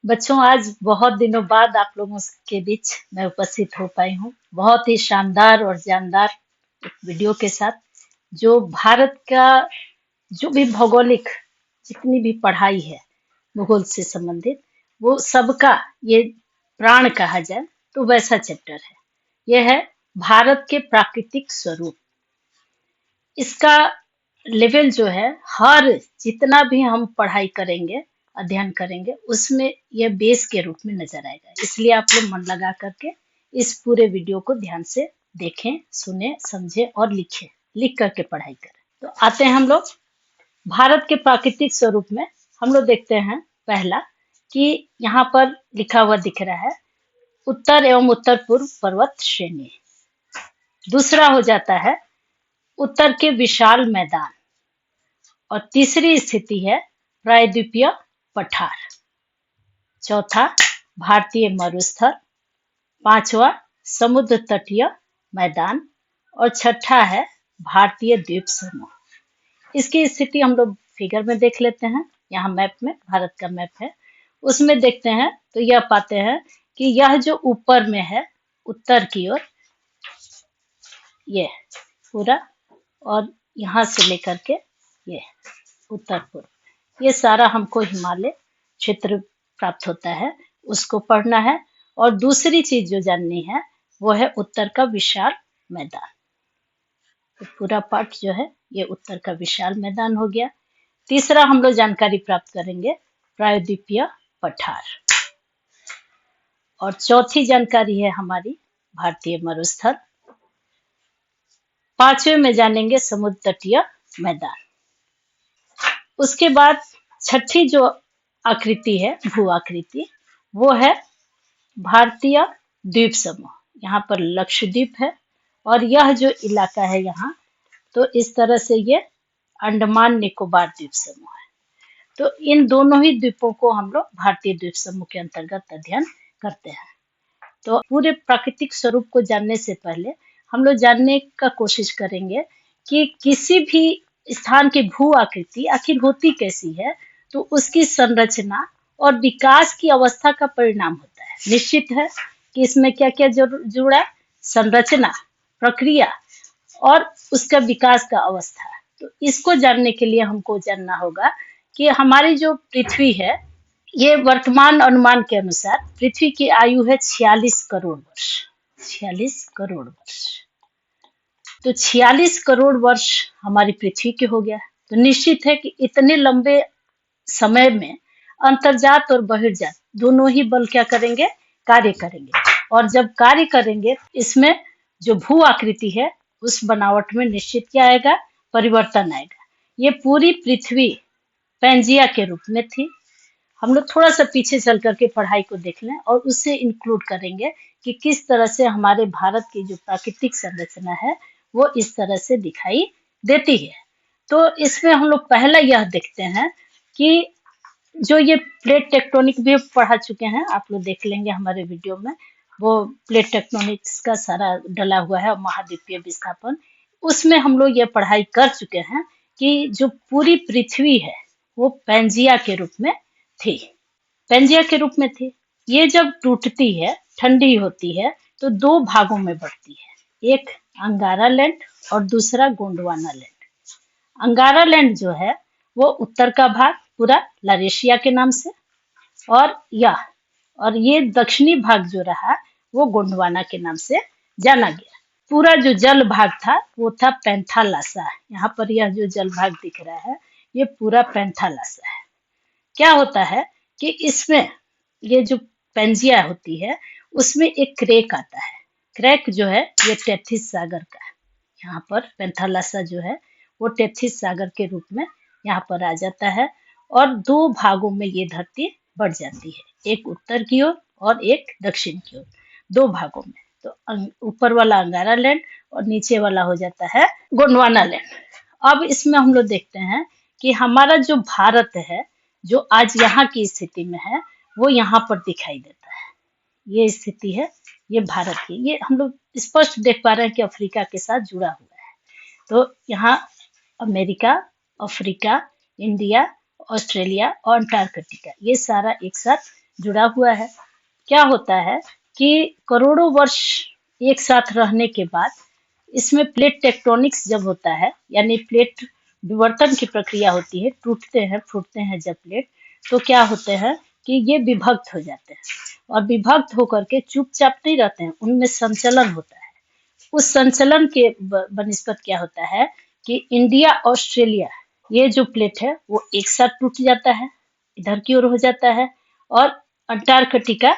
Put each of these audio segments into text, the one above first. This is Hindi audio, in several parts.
बच्चों, आज बहुत दिनों बाद आप लोगों के बीच मैं उपस्थित हो पाई हूँ बहुत ही शानदार और जानदार एक वीडियो के साथ, जो भारत का जो भी भौगोलिक जितनी भी पढ़ाई है भूगोल से संबंधित, वो सबका ये प्राण कहा जाए तो वैसा चैप्टर है। यह है भारत के प्राकृतिक स्वरूप। इसका लेवल जो है, हर जितना भी हम पढ़ाई करेंगे, अध्ययन करेंगे, उसमें यह बेस के रूप में नजर आएगा। इसलिए आप लोग मन लगा करके इस पूरे वीडियो को ध्यान से देखें, सुने, समझें और लिखें। लिख करके पढ़ाई करें। तो आते हैं हम लोग भारत के प्राकृतिक स्वरूप में। हम लोग देखते हैं पहला कि यहाँ पर लिखा हुआ दिख रहा है उत्तर एवं उत्तर पूर्व पर्वत श्रेणी। दूसरा हो जाता है उत्तर के विशाल मैदान, और तीसरी स्थिति है प्रायद्वीपीय पठार। चौथा भारतीय मरुस्थल। पांचवा समुद्र तटीय मैदान, और छठा है भारतीय द्वीप समूह। इसकी स्थिति हम लोग फिगर में देख लेते हैं। यहाँ मैप में, भारत का मैप है, उसमें देखते हैं तो यह पाते हैं कि यह जो ऊपर में है उत्तर की ओर, ये पूरा, और यहाँ से लेकर के ये उत्तर पूर्व, ये सारा हमको हिमालय क्षेत्र प्राप्त होता है, उसको पढ़ना है। और दूसरी चीज जो जाननी है वो है उत्तर का विशाल मैदान। तो पूरा पाठ जो है ये उत्तर का विशाल मैदान हो गया। तीसरा हम लोग जानकारी प्राप्त करेंगे प्रायद्वीपीय पठार, और चौथी जानकारी है हमारी भारतीय मरुस्थल। पांचवे में जानेंगे समुद्र तटीय मैदान। उसके बाद छठी जो आकृति है, भू आकृति, वो है भारतीय द्वीप समूह। यहाँ पर लक्षद्वीप है, और यह जो इलाका है यहाँ, तो इस तरह से ये अंडमान निकोबार द्वीप समूह है। तो इन दोनों ही द्वीपों को हम लोग भारतीय द्वीप समूह के अंतर्गत अध्ययन करते हैं। तो पूरे प्राकृतिक स्वरूप को जानने से पहले हम लोग जानने का कोशिश करेंगे कि किसी भी स्थान की भू आकृति आखिर होती कैसी है, तो उसकी संरचना और विकास की अवस्था का परिणाम होता है। निश्चित है कि इसमें क्या क्या जुड़ा, संरचना, प्रक्रिया और उसका विकास का अवस्था। तो इसको जानने के लिए हमको जानना होगा कि हमारी जो पृथ्वी है, ये वर्तमान अनुमान के अनुसार पृथ्वी की आयु है 46 करोड़ वर्ष। 46 करोड़ वर्ष। तो 46 करोड़ वर्ष हमारी पृथ्वी के हो गया। तो निश्चित है कि इतने लंबे समय में अंतर्जात और बहिर्जात दोनों ही बल क्या करेंगे, कार्य करेंगे। और जब कार्य करेंगे, इसमें जो भू आकृति है उस बनावट में निश्चित क्या आएगा, परिवर्तन आएगा। ये पूरी पृथ्वी पैंजिया के रूप में थी। हम लोग थोड़ा सा पीछे चल करके पढ़ाई को देख लें और उससे इंक्लूड करेंगे कि किस तरह से हमारे भारत की जो प्राकृतिक संरचना है वो इस तरह से दिखाई देती है। तो इसमें हम लोग पहला यह देखते हैं कि जो ये प्लेट टेक्टोनिक भी पढ़ा चुके हैं, आप लोग देख लेंगे हमारे वीडियो में, वो प्लेट टेक्टोनिक्स का सारा डला हुआ है, महाद्वीपीय विस्थापन, उसमें हम लोग ये पढ़ाई कर चुके हैं कि जो पूरी पृथ्वी है वो पैंजिया के रूप में थी। पैंजिया के रूप में थी। ये जब टूटती है, ठंडी होती है, तो दो भागों में बढ़ती है, एक अंगारा लैंड और दूसरा गोंडवाना लैंड। अंगारा लैंड जो है वो उत्तर का भाग पूरा लारेशिया के नाम से, और ये दक्षिणी भाग जो रहा वो गोंडवाना के नाम से जाना गया। पूरा जो जल भाग था वो था पैंथालासा। यहाँ पर यह जो जल भाग दिख रहा है ये पूरा पैंथालासा है। क्या होता है कि इसमें ये जो पैंजिया होती है उसमें एक क्रैक आता है। क्रैक जो है ये टेथिस सागर का है। यहाँ पर पैंथालासा जो है वो टेथिस सागर के रूप में यहाँ पर आ जाता है, और दो भागों में ये धरती बढ़ जाती है, एक उत्तर की ओर और एक दक्षिण की ओर, दो भागों में। तो ऊपर वाला अंगारा लैंड और नीचे वाला हो जाता है गोंडवाना लैंड। अब इसमें हम लोग देखते हैं कि हमारा जो भारत है, जो आज यहाँ की स्थिति में है, वो यहाँ पर दिखाई देता है। ये स्थिति है, ये भारत की। ये हम लोग स्पष्ट देख पा रहे हैं कि अफ्रीका के साथ जुड़ा हुआ है। तो यहाँ अमेरिका, अफ्रीका, इंडिया, ऑस्ट्रेलिया और अंटार्कटिका, ये सारा एक साथ जुड़ा हुआ है। क्या होता है कि करोड़ों वर्ष एक साथ रहने के बाद इसमें प्लेट टेक्टोनिक्स जब होता है, यानी प्लेट विवर्तन की प्रक्रिया होती है, टूटते हैं फूटते हैं जब प्लेट, तो क्या होते हैं कि ये विभक्त हो जाते हैं, और विभक्त होकर के चुपचाप नहीं रहते हैं, उनमें संचलन होता है। उस संचलन के बनिस्पत क्या होता है कि इंडिया ऑस्ट्रेलिया ये जो प्लेट है वो एक साथ टूट जाता है, इधर की ओर हो जाता है, और अंटार्कटिका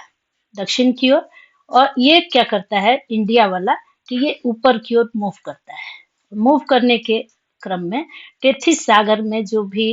दक्षिण की ओर, और ये क्या करता है इंडिया वाला कि ये ऊपर की ओर मूव करता है। मूव करने के क्रम में टेथिस सागर में जो भी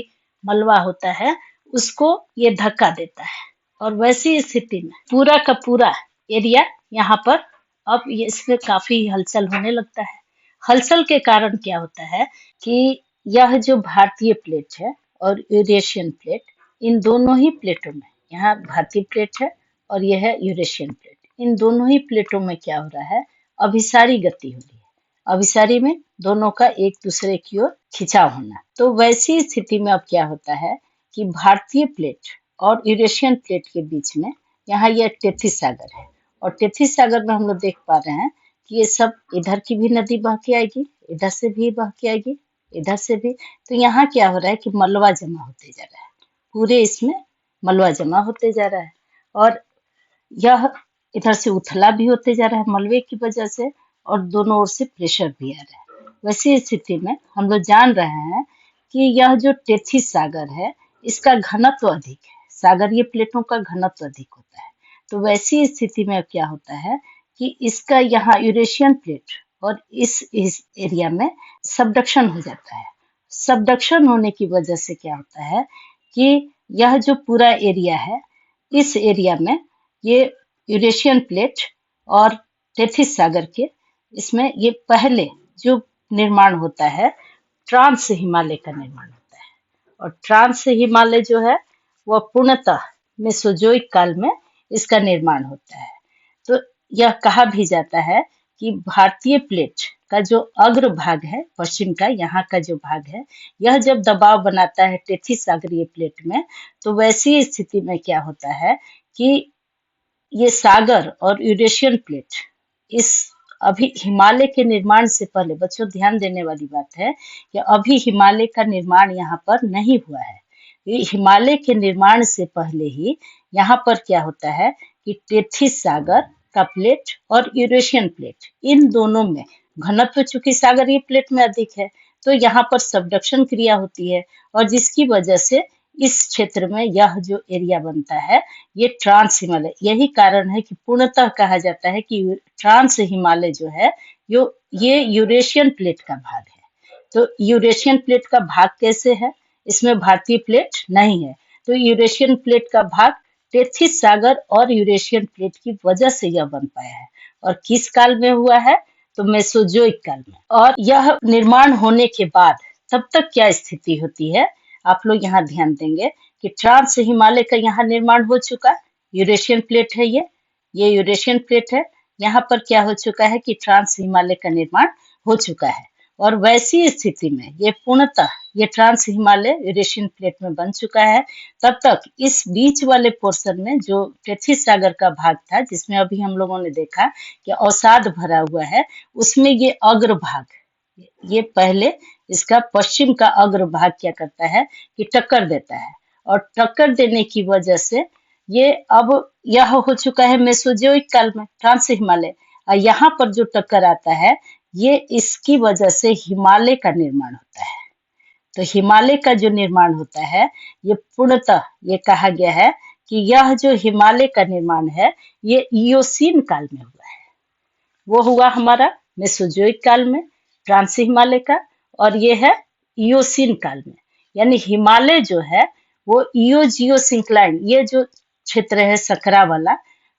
मलबा होता है उसको ये धक्का देता है, और वैसी स्थिति में पूरा का पूरा एरिया यहाँ पर अब ये इसमें काफी हलचल होने लगता है। हलचल के कारण क्या होता है कि यह जो भारतीय प्लेट है और यूरेशियन प्लेट, इन दोनों ही प्लेटों में, यहाँ भारतीय प्लेट है और यह है यूरेशियन प्लेट, इन दोनों ही प्लेटों में क्या हो रहा है, अभिसारी गति हो रही है। अभिसारी में दोनों का एक दूसरे की ओर खिंचाव होना। तो वैसी स्थिति में अब क्या होता है कि भारतीय प्लेट और यूरेशियन प्लेट के बीच में यहाँ यह टेथिस सागर है, और टेथिस सागर में हम लोग देख पा रहे हैं कि ये सब इधर की भी नदी बह के आएगी, इधर से भी बह के आएगी, इधर से भी। तो यहाँ क्या हो रहा है कि मलबा जमा होते जा रहा है, पूरे इसमें मलबा जमा होते जा रहा है, और यह इधर से उथला भी होते जा रहा है मलबे की वजह से, और दोनों ओर से प्रेशर भी आ रहा है। वैसी स्थिति में हम लोग जान रहे हैं कि यह जो टेथिस सागर है इसका घनत्व अधिक है, सागरीय प्लेटों का घनत्व अधिक होता है। तो वैसी स्थिति में क्या होता है कि इसका यहाँ यूरेशियन प्लेट और इस एरिया में सबडक्शन हो जाता है। सबडक्शन होने की वजह से क्या होता है कि यह जो पूरा एरिया है, इस एरिया में ये यूरेशियन प्लेट और टेथिस सागर के इसमें ये पहले जो निर्माण होता है ट्रांस हिमालय का निर्माण होता है, और ट्रांस हिमालय जो है वह पूर्णतः मेसोजोइक काल में इसका निर्माण होता है। तो यह कहा भी जाता है कि भारतीय प्लेट का जो अग्र भाग है, पश्चिम का यहाँ का जो भाग है, यह जब दबाव बनाता है टेथिस सागरीय प्लेट में, तो वैसी स्थिति में क्या होता है कि ये सागर और यूरेशियन प्लेट इस अभी हिमालय के निर्माण से पहले, बच्चों ध्यान देने वाली बात है कि अभी हिमालय का निर्माण यहाँ पर नहीं हुआ है। ये हिमालय के निर्माण से पहले ही यहाँ पर क्या होता है कि टेथिस सागर का प्लेट और यूरेशियन प्लेट, इन दोनों में घनत्व चूंकि सागरीय प्लेट में अधिक है, तो यहाँ पर सबडक्शन क्रिया होती है, और जिसकी वजह से इस क्षेत्र में यह जो एरिया बनता है ये ट्रांस हिमालय। यही कारण है कि पूर्णतः कहा जाता है कि ट्रांस हिमालय जो है ये यूरेशियन प्लेट का भाग है। तो यूरेशियन प्लेट का भाग कैसे है, इसमें भारतीय प्लेट नहीं है, तो यूरेशियन प्लेट का भाग टेथिस सागर और यूरेशियन प्लेट की वजह से यह बन पाया है। और किस काल में हुआ है, तो मेसोजोइक काल में। और यह निर्माण होने के बाद तब तक क्या स्थिति होती है, आप लोग यहाँ ध्यान देंगे कि ट्रांस हिमालय का यहाँ निर्माण हो चुका, यूरेशियन प्लेट है ये यूरेशियन प्लेट है, यहाँ पर क्या हो चुका है कि ट्रांस हिमालय का निर्माण हो चुका है। और वैसी स्थिति में ये पूर्णतः ये ट्रांस हिमालय यूरेशियन प्लेट में बन चुका है। तब तक इस बीच वाले पोर्शन में जो टेथिस सागर का भाग था, जिसमें अभी हम लोगों ने देखा कि अवसाद भरा हुआ है, उसमें ये अग्र भाग, ये पहले इसका पश्चिम का अग्र भाग क्या करता है कि टक्कर देता है, और टक्कर देने की वजह से ये अब यह हो चुका है मेसोजोइक काल में ट्रांस हिमालय, और यहाँ पर जो टक्कर आता है ये इसकी वजह से हिमालय का निर्माण होता है। तो हिमालय का जो निर्माण होता है ये पूर्णतः ये कहा गया है कि यह जो हिमालय का निर्माण है ये इयोसीन काल में हुआ है। वो हुआ हमारा मेसोजोइक काल में ट्रांस हिमालय का, और ये है इयोसीन काल में, यानी हिमालय जो है वो इयोजियोसिंक्लाइन, ये जो क्षेत्र है सकरा वाला,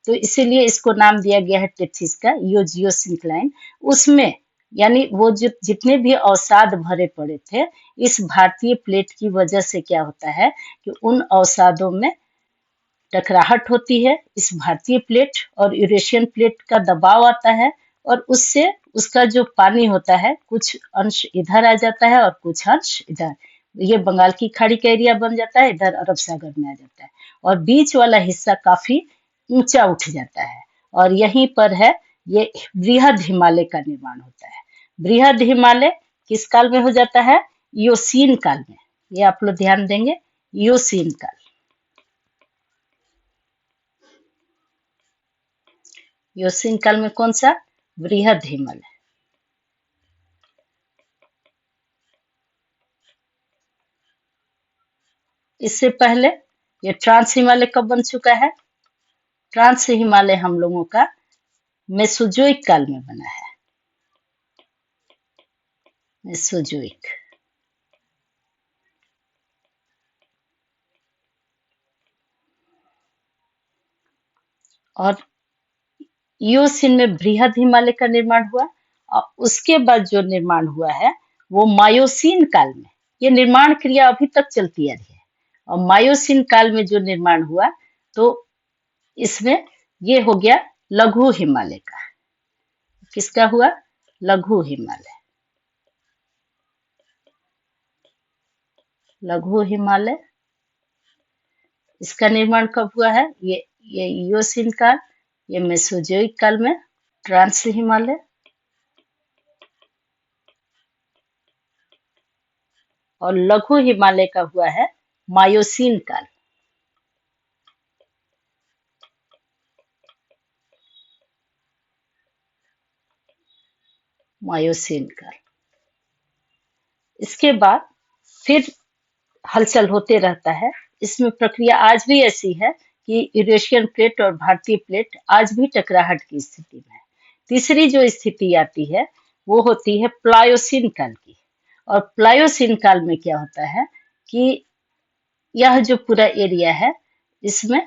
तो इसीलिए इसको नाम दिया गया है टेथिस का, इयोजियोसिंक्लाइन। उसमें यानी वो जो जितने भी अवसाद भरे पड़े थे इस भारतीय प्लेट की वजह से क्या होता है कि उन अवसादों में टकराहट होती है, इस भारतीय प्लेट और यूरेशियन प्लेट का दबाव आता है, और उससे उसका जो पानी होता है कुछ अंश इधर आ जाता है और कुछ अंश इधर, ये बंगाल की खाड़ी का एरिया बन जाता है, इधर अरब सागर में आ जाता है, और बीच वाला हिस्सा काफी ऊंचा उठ जाता है और यहीं पर है ये बृहद हिमालय का निर्माण होता है। बृहद हिमालय किस काल में हो जाता है? इयोसीन काल में। ये आप लोग ध्यान देंगे, इयोसीन काल। इयोसीन काल में कौन सा? बृहद हिमालय। इससे पहले ये ट्रांस हिमालय कब बन चुका है? ट्रांस हिमालय हम लोगों का मेसोजोइक काल में बना है। मेसोजोइक। और इयोसीन में बृहद हिमालय का निर्माण हुआ और उसके बाद जो निर्माण हुआ है वो मायोसीन काल में। ये निर्माण क्रिया अभी तक चलती आ रही है और मायोसीन काल में जो निर्माण हुआ तो इसमें ये हो गया लघु हिमालय का। किसका हुआ? लघु हिमालय। लघु हिमालय इसका निर्माण कब हुआ है? ये इयोसीन काल, ये मेसोजोइक काल में। ट्रांस हिमालय और लघु हिमालय का हुआ है मायोसीन काल। मायोसीन काल। इसके बाद फिर हलचल होते रहता है। इसमें प्रक्रिया आज भी ऐसी है कि यूरेशियन प्लेट और भारतीय प्लेट आज भी टकराहट की स्थिति में है। तीसरी जो स्थिति आती है वो होती है प्लायोसीन काल की। और प्लायोसीन काल में क्या होता है कि यह जो पूरा एरिया है इसमें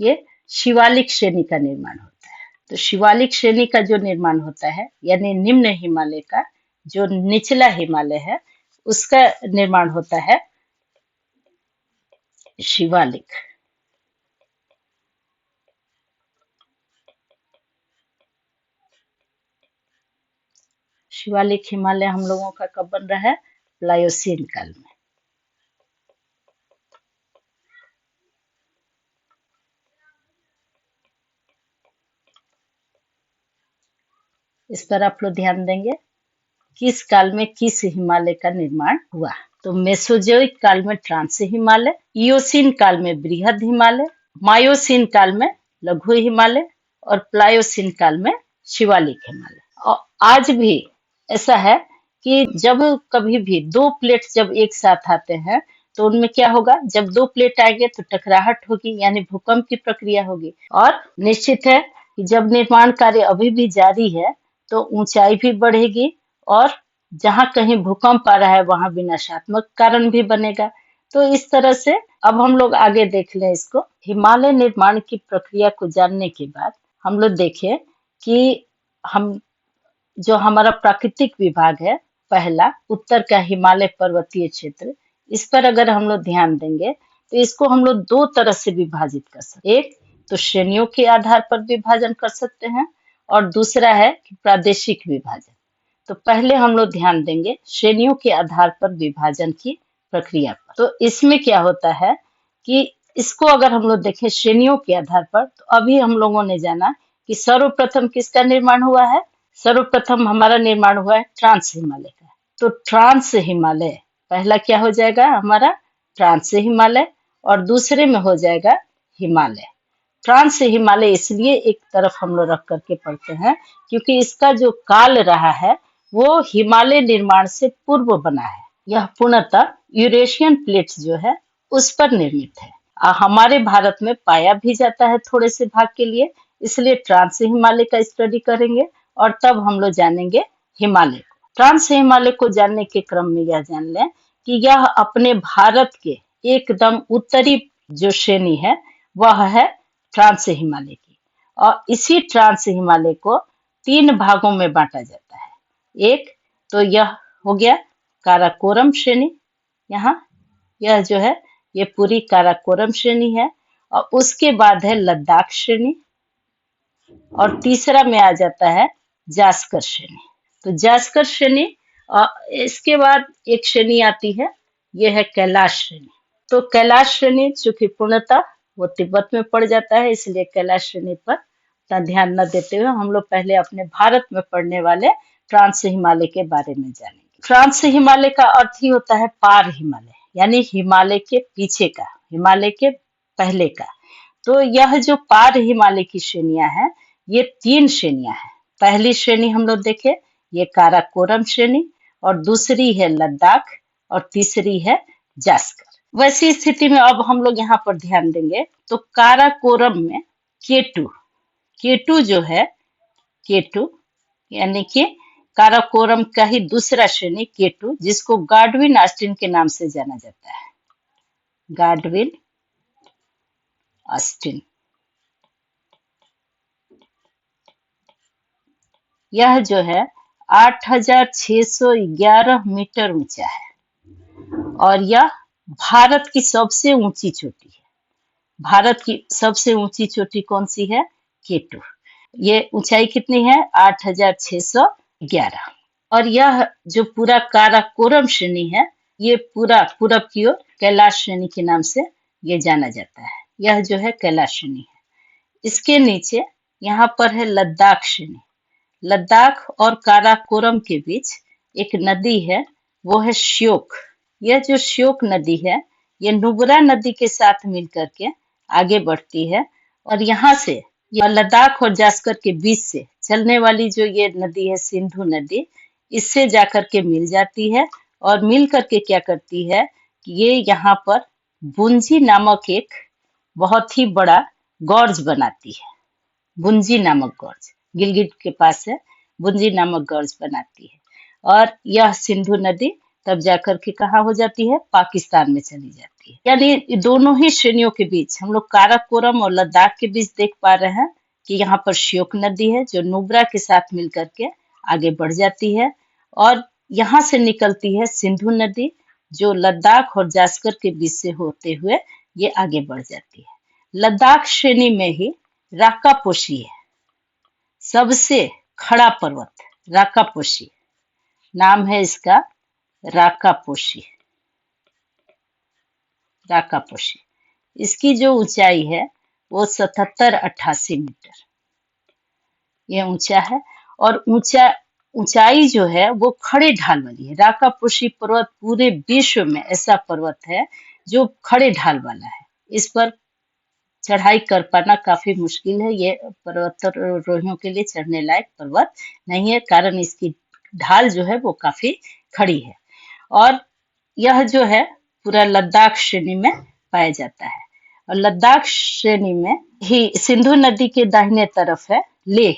ये शिवालिक श्रेणी का निर्माण होता है। तो शिवालिक श्रेणी का जो निर्माण होता है यानी निम्न हिमालय का जो निचला हिमालय है उसका निर्माण होता है शिवालिक। शिवालिक हिमालय हम लोगों का कब बन रहा है? प्लायोसीन काल में। इस पर आप लोग ध्यान देंगे किस काल में किस हिमालय का निर्माण हुआ। तो मेसोजोइक काल में ट्रांस हिमालय, इयोसीन काल में बृहद हिमालय, मायोसीन काल में लघु हिमालय और प्लायोसीन काल में शिवालिक हिमालय। और आज भी ऐसा है कि जब कभी भी दो प्लेट जब एक साथ आते हैं तो उनमें क्या होगा? जब दो प्लेट आएंगे तो टकराहट होगी यानी भूकंप की प्रक्रिया होगी। और निश्चित है कि जब निर्माण कार्य अभी भी जारी है तो ऊंचाई भी बढ़ेगी और जहां कहीं भूकंप आ रहा है वहां विनाशात्मक कारण भी बनेगा। तो इस तरह से अब हम लोग आगे देख लें इसको। हिमालय निर्माण की प्रक्रिया को जानने के बाद हम लोग देखें कि हम जो हमारा प्राकृतिक विभाग है पहला उत्तर का हिमालय पर्वतीय क्षेत्र, इस पर अगर हम लोग ध्यान देंगे तो इसको हम लोग दो तरह से विभाजित कर सकते हैं। एक तो श्रेणियों के आधार पर विभाजन कर सकते हैं और दूसरा है कि प्रादेशिक विभाजन। तो पहले हम लोग ध्यान देंगे श्रेणियों के आधार पर विभाजन की प्रक्रिया पर। तो इसमें क्या होता है कि इसको अगर हम लोग देखें श्रेणियों के आधार पर तो अभी हम लोगों ने जाना कि सर्वप्रथम किसका निर्माण हुआ है? सर्वप्रथम हमारा निर्माण हुआ है ट्रांस हिमालय का। तो ट्रांस हिमालय पहला क्या हो जाएगा हमारा? ट्रांस हिमालय और दूसरे में हो जाएगा हिमालय। ट्रांस हिमालय इसलिए एक तरफ हम लोग रख करके पढ़ते हैं क्योंकि इसका जो काल रहा है वो हिमालय निर्माण से पूर्व बना है। यह पूर्णतः यूरेशियन प्लेट्स जो है उस पर निर्मित है। हमारे भारत में पाया भी जाता है थोड़े से भाग के लिए, इसलिए ट्रांस हिमालय का स्टडी करेंगे और तब हम लोग जानेंगे हिमालय को। ट्रांस हिमालय को जानने के क्रम में यह जान लें कि यह अपने भारत के एकदम उत्तरी जो श्रेणी है वह है ट्रांस हिमालय की। और इसी ट्रांस हिमालय को तीन भागों में बांटा जाता है। एक तो यह हो गया काराकोरम श्रेणी, यहाँ यह जो है ये पूरी काराकोरम श्रेणी है। और उसके बाद है लद्दाख श्रेणी और तीसरा में आ जाता है जास्कर श्रेणी। तो जास्कर श्रेणी इसके बाद एक श्रेणी आती है, ये है कैलाश श्रेणी। तो कैलाश श्रेणी चूंकि पूर्णतः वो तिब्बत में पड़ जाता है, इसलिए कैलाश श्रेणी पर उतना ध्यान न देते हुए हम लोग पहले अपने भारत में पड़ने वाले ट्रांस हिमालय के बारे में जानेंगे। ट्रांस हिमालय का अर्थ ही होता है पार हिमालय, यानी हिमालय के पीछे का, हिमालय के पहले का। तो यह जो पार हिमालय की श्रेणियां हैं, ये 3 श्रेणियां हैं। पहली श्रेणी हम लोग देखे, ये काराकोरम श्रेणी, और दूसरी है लद्दाख, और तीसरी है जास्कर। वैसी स्थिति में अब हम लोग यहाँ पर ध्यान देंगे तो काराकोरम में केटू, केटू जो है, केटू यानी कि काराकोरम का ही दूसरा श्रेणी केटू, जिसको गाडविन ऑस्टिन के नाम से जाना जाता है, गाडविन ऑस्टिन। यह जो है 8611 मीटर ऊंचा है और यह भारत की सबसे ऊंची चोटी है। भारत की सबसे ऊंची चोटी कौन सी है? केटू। ये ऊंचाई कितनी है? 8611। और यह जो पूरा काराकोरम श्रेणी है, ये पूरा पूरब की ओर कैलाश श्रेणी के नाम से ये जाना जाता है। यह जो है कैलाश श्रेणी है। इसके नीचे यहाँ पर है लद्दाख श्रेणी। लद्दाख और काराकोरम के बीच एक नदी है, वो है श्योक। यह जो श्योक नदी है, ये नुब्रा नदी के साथ मिलकर के आगे बढ़ती है और यहाँ से लद्दाख और जास्कर के बीच से चलने वाली जो ये नदी है, सिंधु नदी, इससे जाकर के मिल जाती है और मिल करके क्या करती है कि ये यहाँ पर बुंजी नामक एक बहुत ही बड़ा गॉर्ज बनाती है। बुंजी नामक गॉर्ज गिलगिट के पास है, बुंजी नामक गॉर्ज बनाती है। और यह सिंधु नदी तब जाकर के कहाँ हो जाती है? पाकिस्तान में चली जाती है। यानी दोनों ही श्रेणियों के बीच हम लोग काराकोरम और लद्दाख के बीच देख पा रहे हैं कि यहाँ पर श्योक नदी है जो नुब्रा के साथ मिलकर के आगे बढ़ जाती है और यहाँ से निकलती है सिंधु नदी जो लद्दाख और जास्कर के बीच से होते हुए ये आगे बढ़ जाती है। लद्दाख श्रेणी में ही राकापोशी है, सबसे खड़ा पर्वत राकापोशी, नाम है इसका राकापोशी। राकापोशी, इसकी जो ऊंचाई है वो 77-88 मीटर ये ऊंचा है और ऊंचाई जो है वो खड़े ढाल वाली है। राकापोशी पर्वत पूरे विश्व में ऐसा पर्वत है जो खड़े ढाल वाला है। इस पर चढ़ाई कर पाना काफी मुश्किल है। ये पर्वतारोहियों के लिए चढ़ने लायक पर्वत नहीं है, कारण इसकी ढाल जो है वो काफी खड़ी है। और यह जो है पूरा लद्दाख श्रेणी में पाया जाता है और लद्दाख श्रेणी में ही सिंधु नदी के दाहिने तरफ है लेह,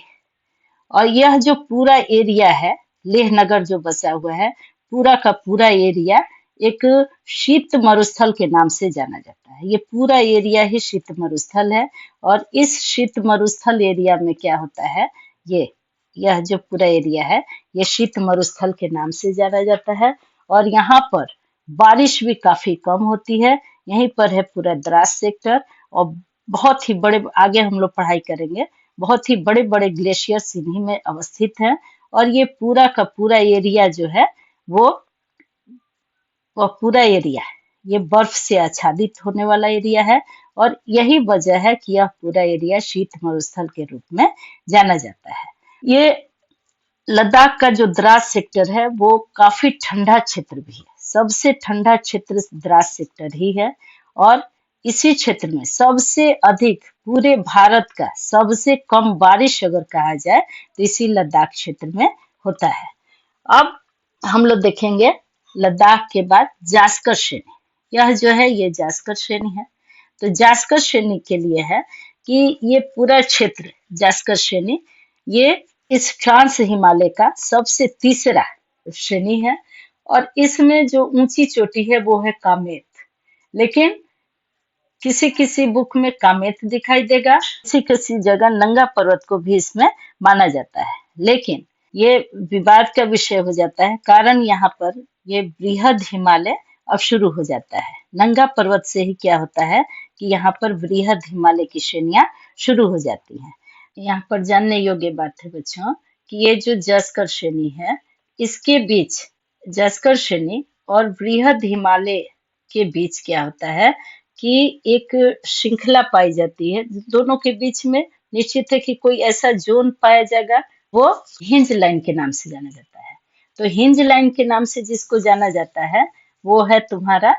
और यह जो पूरा एरिया है, लेह नगर जो बसा हुआ है, पूरा का पूरा एरिया एक शीत मरुस्थल के नाम से जाना जाता है। ये पूरा एरिया ही शीत मरुस्थल है और इस शीत मरुस्थल एरिया में क्या होता है, यह जो पूरा एरिया है ये शीत मरुस्थल के नाम से जाना जाता है और यहाँ पर बारिश भी काफी कम होती है। यहीं पर है पूरा द्रास सेक्टर और बहुत ही बड़े, आगे हम लोग पढ़ाई करेंगे, बहुत ही बड़े बड़े ग्लेशियर्स इन्हीं में अवस्थित हैं और ये पूरा का पूरा एरिया जो है वो पूरा एरिया ये बर्फ से आच्छादित होने वाला एरिया है और यही वजह है कि यह पूरा एरिया शीत मरुस्थल के रूप में जाना जाता है। ये लद्दाख का जो द्रास सेक्टर है वो काफी ठंडा क्षेत्र भी है, सबसे ठंडा क्षेत्र द्रास सेक्टर ही है और इसी क्षेत्र में सबसे अधिक पूरे भारत का सबसे कम बारिश अगर कहा जाए तो इसी लद्दाख क्षेत्र में होता है। अब हम लोग देखेंगे लद्दाख के बाद जास्कर श्रेणी। यह जो है ये जास्कर श्रेणी है। तो जास्कर श्रेणी के लिए है कि ये पूरा क्षेत्र जास्कर श्रेणी ये इस ट्रांस हिमालय का सबसे तीसरा श्रेणी है और इसमें जो ऊंची चोटी है वो है कामेत, लेकिन किसी किसी बुक में कामेत दिखाई देगा, किसी किसी जगह नंगा पर्वत को भी इसमें माना जाता है, लेकिन ये विवाद का विषय हो जाता है, कारण यहाँ पर ये बृहद हिमालय अब शुरू हो जाता है। नंगा पर्वत से ही क्या होता है कि यहाँ पर बृहद हिमालय की श्रेणियां शुरू हो जाती हैं। यहाँ पर जानने योग्य बात है बच्चों कि ये जो जास्कर श्रेणी है, इसके बीच जास्कर श्रेणी और बृहद हिमालय के बीच क्या होता है कि एक श्रृंखला पाई जाती है। दोनों के बीच में निश्चित है कि कोई ऐसा जोन पाया जाएगा, वो हिंज लाइन के नाम से जाना जाता है। तो हिंज लाइन के नाम से जिसको जाना जाता है वो है तुम्हारा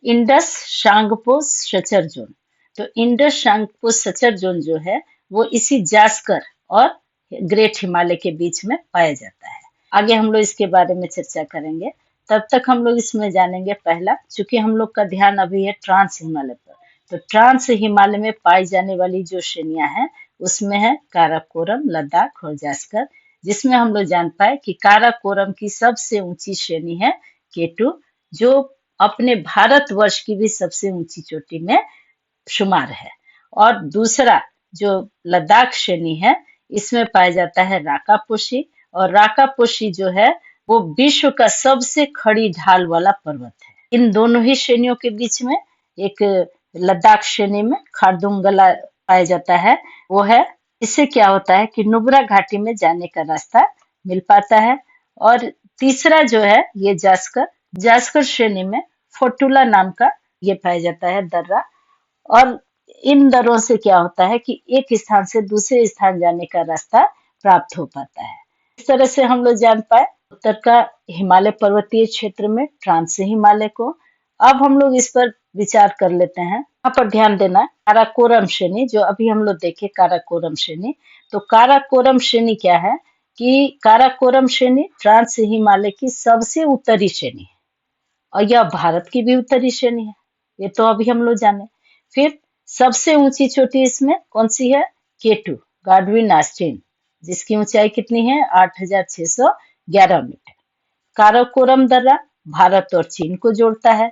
इंडस शांगपो सचर जोन। तो इंडस शांगपो सचर जोन जो है वो इसी जास्कर और ग्रेट हिमालय के बीच में पाया जाता है। आगे हम लोग इसके बारे में चर्चा करेंगे। तब तक हम लोग इसमें जानेंगे पहला, चूंकि हम लोग का ध्यान अभी है ट्रांस हिमालय पर, तो ट्रांस हिमालय में पाई जाने वाली जो श्रेणियां हैं उसमें है काराकोरम, लद्दाख और जास्कर, जिसमें हम लोग जान पाए कि काराकोरम की सबसे ऊंची श्रेणी है K2, जो अपने भारतवर्ष की भी सबसे ऊंची चोटी में शुमार है। और दूसरा जो लद्दाख श्रेणी है इसमें पाया जाता है राकापोशी, और राकापोशी जो है वो विश्व का सबसे खड़ी ढाल वाला पर्वत है। इन दोनों ही श्रेणियों के बीच में एक लद्दाख श्रेणी में खारदुंगला पाया जाता है, वो है। इससे क्या होता है कि नुब्रा घाटी में जाने का रास्ता मिल पाता है। और तीसरा जो है ये जास्कर श्रेणी में फोटुला नाम का ये पाया जाता है दर्रा। और इन दर्रों से क्या होता है कि एक स्थान से दूसरे स्थान जाने का रास्ता प्राप्त हो पाता है। इस तरह से हम लोग जान पाए उत्तर का हिमालय पर्वतीय क्षेत्र में ट्रांस हिमालय को। अब हम लोग इस पर विचार कर लेते हैं। यहाँ पर ध्यान देना, काराकोरम श्रेणी जो अभी हम लोग देखे, काराकोरम श्रेणी, तो काराकोरम श्रेणी क्या है कि काराकोरम श्रेणी ट्रांस हिमालय की सबसे उत्तरी श्रेणी है, और यह भारत की भी उत्तरी श्रेणी है, ये तो अभी हम लोग जाने। फिर सबसे ऊंची चोटी इसमें कौन सी है? K2 गाडविन ऑस्टिन, जिसकी ऊंचाई कितनी है? 8,611 मीटर। काराकोरम दर्रा भारत और चीन को जोड़ता है।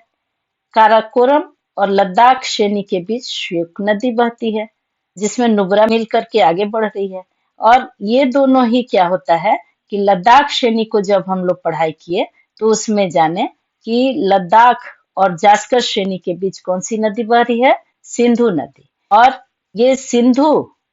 काराकोरम और लद्दाख श्रेणी के बीच श्योक नदी बहती है, जिसमें नुब्रा मिल करके आगे बढ़ रही है। और ये दोनों ही क्या होता है कि लद्दाख श्रेणी को जब हम लोग पढ़ाई किए तो उसमें जाने कि लद्दाख और जास्कर श्रेणी के बीच कौन सी नदी बह रही है? सिंधु नदी। और ये सिंधु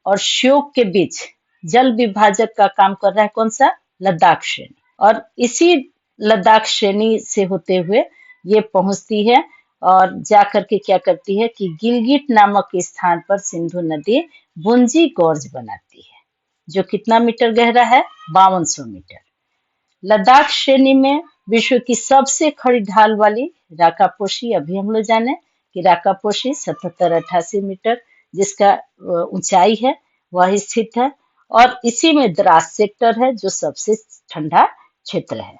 और श्योक के बीच जल विभाजक का काम कर रहा है कौन सा? लद्दाख श्रेणी। और इसी लद्दाख श्रेणी से होते हुए ये पहुंचती है और जा करके क्या करती है कि गिलगिट नामक स्थान पर सिंधु नदी बुंजी गॉर्ज बनाती है, जो कितना मीटर गहरा है? 5200 मीटर। लद्दाख श्रेणी में विश्व की सबसे खड़ी ढाल वाली राकापोशी, अभी हम लोग जाने कि राकापोशी 77-88 मीटर जिसका ऊंचाई है वह स्थित है। और इसी में द्रास सेक्टर है जो सबसे ठंडा क्षेत्र है।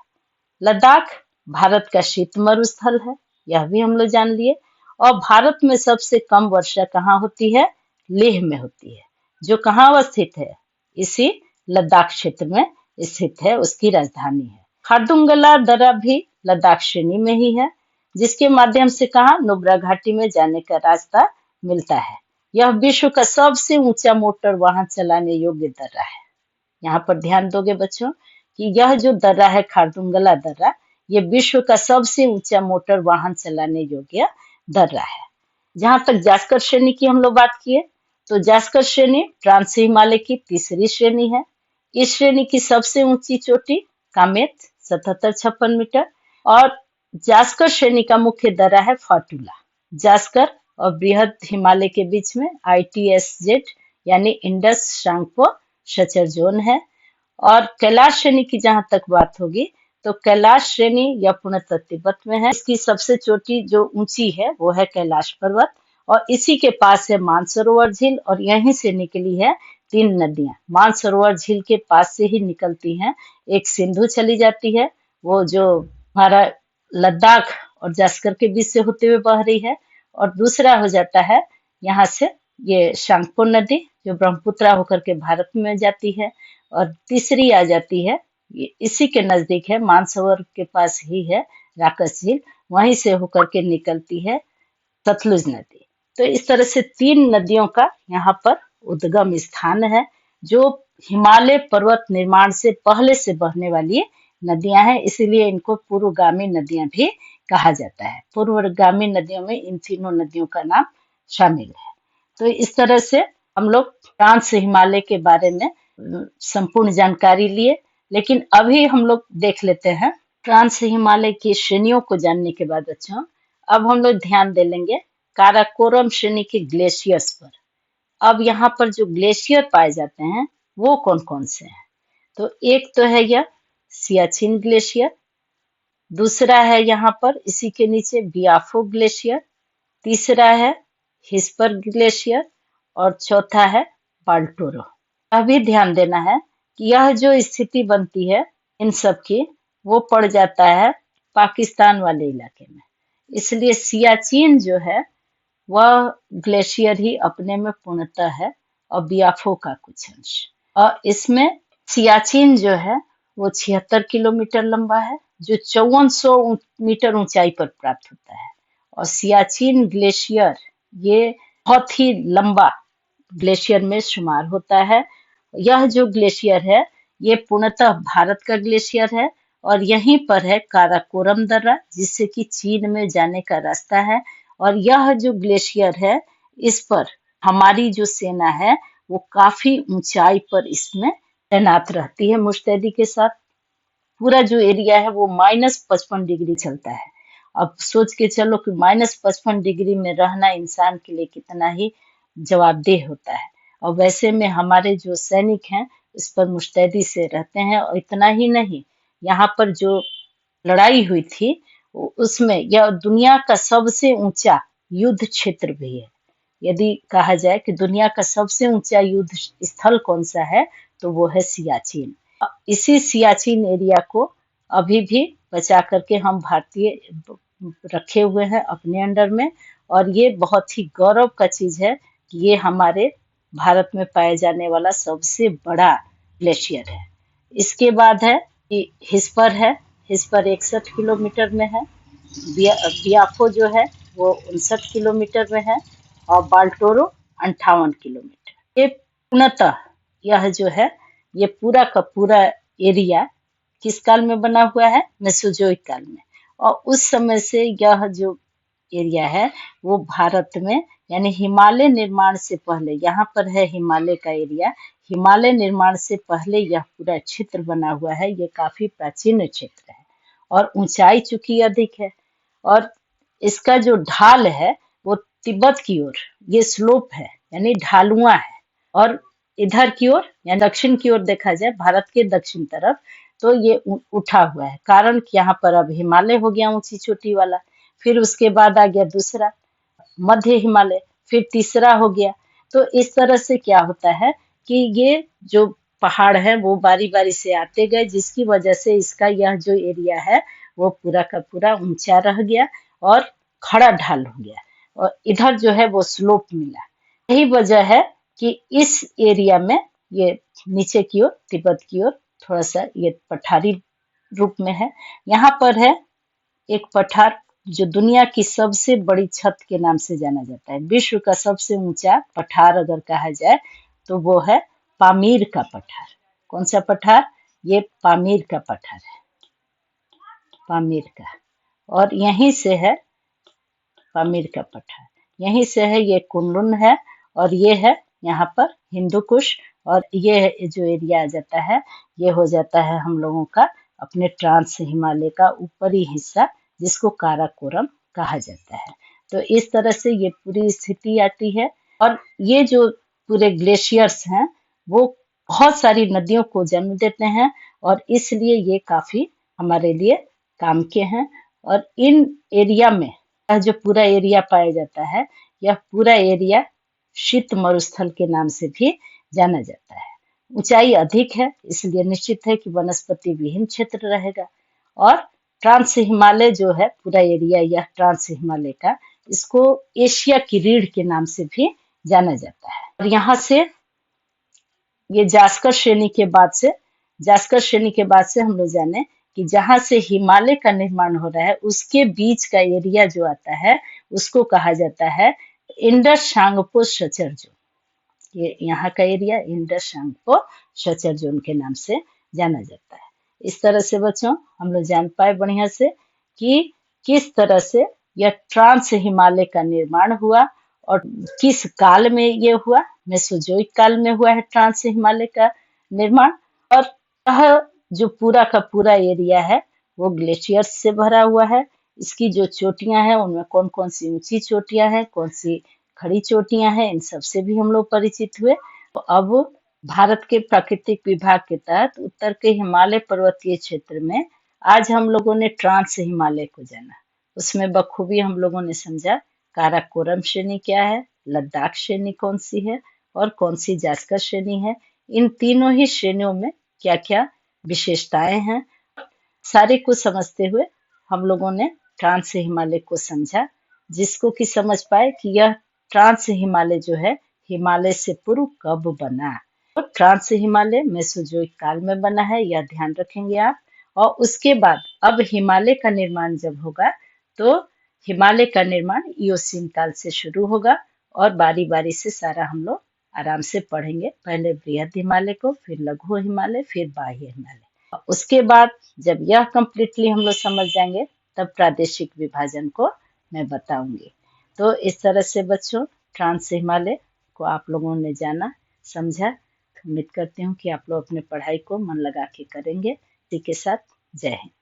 लद्दाख भारत का शीत मरुस्थल है, यह भी हम लोग जान लिए। और भारत में सबसे कम वर्षा कहाँ होती है? लेह में होती है, जो कहाँ अवस्थित है? इसी लद्दाख क्षेत्र में स्थित है, उसकी राजधानी है। खारदुंगला दर्रा भी लद्दाख श्रेणी में ही है, जिसके माध्यम से कहा नुब्रा घाटी में जाने का रास्ता मिलता है। यह विश्व का सबसे ऊंचा मोटर वाहन चलाने योग्य दर्रा है। यहाँ पर ध्यान दोगे बच्चों कि यह जो दर्रा है खारदुंगला दर्रा, ये विश्व का सबसे ऊंचा मोटर वाहन चलाने योग्य दर्रा है। जहां तक जास्कर श्रेणी की हम लोग बात किए, तो जास्कर श्रेणी ट्रांस हिमालय की तीसरी श्रेणी है। इस श्रेणी की सबसे ऊंची चोटी कामेत 77-56 मीटर। और जास्कर श्रेणी का मुख्य दर्रा है फाटुला। जास्कर और बृहद हिमालय के बीच में ITSZ यानी इंडस शांगपो सचर जोन है। और कैलाश श्रेणी की जहां तक बात होगी, तो कैलाश श्रेणी यह पूर्णतः तिब्बत में है। इसकी सबसे चोटी जो ऊंची है वो है कैलाश पर्वत, और इसी के पास है मानसरोवर झील, और यहीं से निकली है 3 नदियां। मानसरोवर झील के पास से ही निकलती हैं। एक सिंधु चली जाती है, वो जो हमारा लद्दाख और जास्कर के बीच से होते हुए बह रही है। और दूसरा हो जाता है यहाँ से ये शांगपो नदी, जो ब्रह्मपुत्र होकर के भारत में जाती है। और तीसरी आ जाती है, ये इसी के नजदीक है, मानसरोवर के पास ही है राकस झील, वहीं से होकर के निकलती है सतलुज नदी। तो इस तरह से 3 नदियों का यहाँ पर उद्गम स्थान है, जो हिमालय पर्वत निर्माण से पहले से बहने वाली नदियां हैं, इसीलिए इनको पूर्वगामी नदियां भी कहा जाता है। पूर्वगामी नदियों में इन तीनों नदियों का नाम शामिल है। तो इस तरह से हम लोग ट्रांस हिमालय के बारे में संपूर्ण जानकारी लिए। लेकिन अभी हम लोग देख लेते हैं ट्रांस हिमालय की श्रेणियों को जानने के बाद बच्चों, अब हम लोग ध्यान दे लेंगे काराकोरम श्रेणी के ग्लेशियर्स पर। अब यहाँ पर जो ग्लेशियर पाए जाते हैं वो कौन कौन से हैं? तो एक तो है यह सियाचिन ग्लेशियर, दूसरा है यहाँ पर इसी के नीचे बियाफो ग्लेशियर, तीसरा है हिस्पर ग्लेशियर और चौथा है बाल्टोरो। यह भी ध्यान देना है कि यह जो स्थिति बनती है इन सब की, वो पड़ जाता है पाकिस्तान वाले इलाके में। इसलिए सियाचिन जो है वह ग्लेशियर ही अपने में पूर्णतः है और बियाफो का कुछ अंश। और इसमें सियाचिन जो है वो 76 किलोमीटर लंबा है, जो 5400 मीटर ऊंचाई पर प्राप्त होता है। और सियाचिन ग्लेशियर ये बहुत ही लंबा ग्लेशियर में शुमार होता है। यह जो ग्लेशियर है ये पूर्णतः भारत का ग्लेशियर है और यहीं पर है काराकोरम दर्रा, जिससे कि चीन में जाने का रास्ता है। और यह जो ग्लेशियर है इस पर हमारी जो सेना है वो काफी ऊंचाई पर इसमें तैनात रहती है मुस्तैदी के साथ। पूरा जो एरिया है वो -55 डिग्री चलता है। अब सोच के चलो कि -55 डिग्री में रहना इंसान के लिए कितना ही जवाबदेह होता है। और वैसे में हमारे जो सैनिक हैं इस पर मुस्तैदी से रहते हैं। और इतना ही नहीं, यहाँ पर जो लड़ाई हुई थी उसमें यह दुनिया का सबसे ऊंचा युद्ध क्षेत्र भी है। यदि कहा जाए कि दुनिया का सबसे ऊंचा युद्ध स्थल कौन सा है तो वो है सियाचिन। इसी सियाचिन एरिया को अभी भी बचा करके हम भारतीय रखे हुए हैं अपने अंडर में। और ये बहुत ही गौरव का चीज है कि ये हमारे भारत में पाए जाने वाला सबसे बड़ा ग्लेशियर है। इसके बाद है कि हिस्पर है। हिस्पर 61 किलोमीटर में है। बियाफो जो है वो 59 किलोमीटर में है और बाल्टोरो 58 किलोमीटर। ये पूर्णतः यह जो है ये पूरा का पूरा एरिया किस काल में बना हुआ है? मेसोजोइक काल में। और उस समय से यह जो एरिया है वो भारत में यानी हिमालय निर्माण से पहले, यहाँ पर है हिमालय का एरिया, हिमालय निर्माण से पहले यह पूरा क्षेत्र बना हुआ है। ये काफी प्राचीन क्षेत्र है और ऊंचाई चूंकि अधिक है और इसका जो ढाल है वो तिब्बत की ओर ये स्लोप है यानी ढालुआ है। और इधर की ओर या दक्षिण की ओर देखा जाए भारत के दक्षिण तरफ तो ये उठा हुआ है, कारण कि यहाँ पर अब हिमालय हो गया ऊंची चोटी वाला। फिर उसके बाद आ गया दूसरा मध्य हिमालय, फिर तीसरा हो गया। तो इस तरह से क्या होता है कि ये जो पहाड़ है वो बारी बारी से आते गए, जिसकी वजह से इसका यह जो एरिया है वो पूरा का पूरा ऊंचा रह गया और खड़ा ढाल हो गया और इधर जो है वो स्लोप मिला। यही वजह है कि इस एरिया में ये नीचे की ओर तिब्बत की ओर थोड़ा सा ये पठारी रूप में है। यहाँ पर है एक पठार जो दुनिया की सबसे बड़ी छत के नाम से जाना जाता है। विश्व का सबसे ऊंचा पठार अगर कहा जाए तो वो है पामीर का पठार। कौन सा पठार? ये पामीर का पठार है, पामीर का। और यहीं से है पामीर का पठार, यहीं से है ये कुनलुन है और ये है यहाँ पर हिंदू कुश। और ये जो एरिया आ जाता है ये हो जाता है हम लोगों का अपने ट्रांस हिमालय का ऊपरी हिस्सा, जिसको काराकोरम कहा जाता है। तो इस तरह से ये पूरी स्थिति आती है। और ये जो पूरे ग्लेशियर्स हैं वो बहुत सारी नदियों को जन्म देते हैं और इसलिए ये काफी हमारे लिए काम के हैं। और इन एरिया में यह जो पूरा एरिया पाया जाता है यह पूरा एरिया शीत मरुस्थल के नाम से भी जाना जाता है। ऊंचाई अधिक है इसलिए निश्चित है कि वनस्पति विहीन क्षेत्र रहेगा। और ट्रांस हिमालय जो है पूरा एरिया, यह ट्रांस हिमालय का, इसको एशिया की रीढ़ के नाम से भी जाना जाता है। और यहाँ से ये जास्कर श्रेणी के बाद से, जास्कर श्रेणी के बाद से हम लोग जाने कि जहां से हिमालय का निर्माण हो रहा है उसके बीच का एरिया जो आता है उसको कहा जाता है इंडस शांगपो सचर जोन। ये यहाँ का area Indus Tsangpo suture zone के नाम से जाना जाता है। इस तरह से बच्चों हम लोग जान पाए बढ़िया से कि किस तरह से यह ट्रांस हिमालय का निर्माण हुआ और किस काल में ये हुआ। मेसोजोइक काल में हुआ है ट्रांस हिमालय का निर्माण। और यह जो पूरा का पूरा एरिया है वो ग्लेशियर्स से भरा हुआ है। इसकी जो चोटियां हैं उनमें कौन कौन सी ऊंची चोटियां हैं, कौन सी खड़ी चोटियां हैं, इन सब से भी हम लोग परिचित हुए। तो अब भारत के प्राकृतिक विभाग के तहत उत्तर के हिमालय पर्वतीय क्षेत्र में आज हम लोगों ने ट्रांस हिमालय को जाना। उसमें बखूबी हम लोगों ने समझा काराकोरम श्रेणी क्या है, लद्दाख श्रेणी कौन सी है और कौन सी जास्कर श्रेणी है। इन तीनों ही श्रेणियों में क्या क्या विशेषताएं हैं, सारे को समझते हुए हम लोगों ने ट्रांस हिमालय को समझा, जिसको कि समझ पाए कि यह ट्रांस हिमालय जो है हिमालय से पूर्व कब बना। तो ट्रांस हिमालय मेसोजोइक काल में बना है, यह ध्यान रखेंगे आप। और उसके बाद अब हिमालय का निर्माण जब होगा तो हिमालय का निर्माण इयोसीन काल से शुरू होगा और बारी बारी से सारा हम लोग आराम से पढ़ेंगे। पहले बृहद हिमालय को, फिर लघु हिमालय, फिर बाह्य हिमालय। उसके बाद जब यह कंप्लीटली हम लोग समझ जाएंगे तब प्रादेशिक विभाजन को मैं बताऊंगी। तो इस तरह से बच्चों ट्रांस हिमालय को आप लोगों ने जाना, समझा। उम्मीद करती हूँ कि आप लोग अपने पढ़ाई को मन लगा के करेंगे। इसी के साथ जय हिंद।